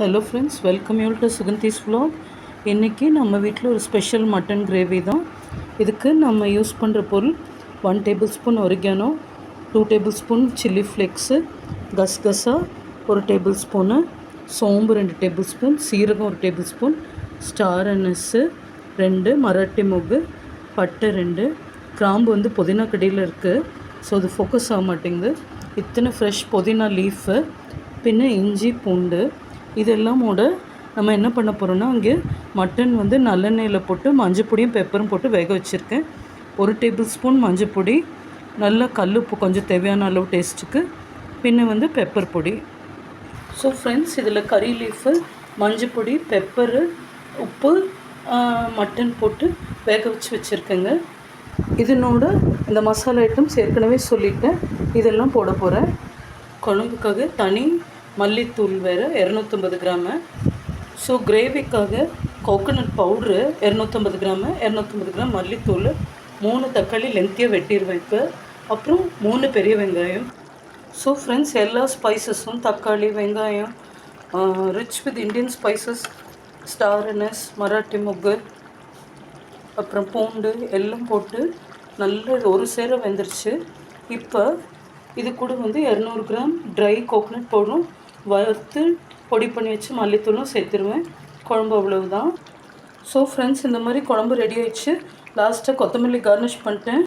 Hello friends, welcome you to Suganthi's vlog. இன்றைக்கி நம்ம வீட்டில் ஒரு ஸ்பெஷல் மட்டன் கிரேவி தான். இதுக்கு நம்ம யூஸ் பண்ணுற பொருள் 1 table spoon oregano, 2 table spoon chilli flakes, கசகசா 1 டேபிள் ஸ்பூனு, சோம்பு 2 டேபிள் ஸ்பூன், சீரகம் 1 டேபிள் ஸ்பூன், ஸ்டார் அனஸு 2, மராட்டி மொகு, பட்டை 2, கிராம்பு வந்து புதினா கடியில் இருக்குது. ஸோ அது ஃபோக்கஸ் ஆக மாட்டேங்குது. இத்தனை ஃப்ரெஷ் புதினா லீஃபு, பின்ன இஞ்சி பூண்டு, இதெல்லாமோட நம்ம என்ன பண்ண போகிறோன்னா, அங்கே மட்டன் வந்து நல்லெண்ணெயில் போட்டு மஞ்சப்பொடியும் பெப்பரும் போட்டு வேக வச்சுருக்கேன். 1 டேபிள் ஸ்பூன் மஞ்சப்பொடி, நல்லா கல்லுப்பு கொஞ்சம் தேவையான அளவு டேஸ்ட்டுக்கு, பின்ன வந்து பெப்பர் பொடி. ஸோ ஃப்ரெண்ட்ஸ், இதில் கறி லீஃபு, மஞ்சப்பொடி, பெப்பரு, உப்பு, மட்டன் போட்டு வேக வச்சு வச்சுருக்கேங்க. இதனோட இந்த மசாலா ஐட்டம்ஸ் ஏற்கனவே சொல்லிட்டேன், இதெல்லாம் போட போகிறேன். குழம்புக்காக தனி மல்லித்தூள் வேறு 250 கிராமு. ஸோ கிரேவிக்காக கோகோனட் பவுட்ரு 250 கிராமு, 250 கிராம் மல்லித்தூள், 3 தக்காளி லென்த்தியாக வெட்டிடுவேன் இப்போ, அப்புறம் 3 பெரிய வெங்காயம். ஸோ ஃப்ரெண்ட்ஸ், எல்லா ஸ்பைசஸும் தக்காளி, வெங்காயம், rich with Indian spices, star anise, மராட்டி மொகு, அப்புறம் பூண்டு எல்லாம் போட்டு நல்லா இது ஒரு சேர வெந்துருச்சு. இப்போ இது கூட வந்து 200 கிராம் ட்ரை கோகோனட் பவுடரும் வறுத்து பொடி பண்ணி வச்சு மல்லித்தூளும் சேர்த்துருவேன். குழம்பு அவ்வளவுதான். ஸோ ஃப்ரெண்ட்ஸ், இந்த மாதிரி குழம்பு ரெடி ஆகிடுச்சு. லாஸ்ட்டாக கொத்தமல்லி கார்னிஷ் பண்ணிட்டேன்.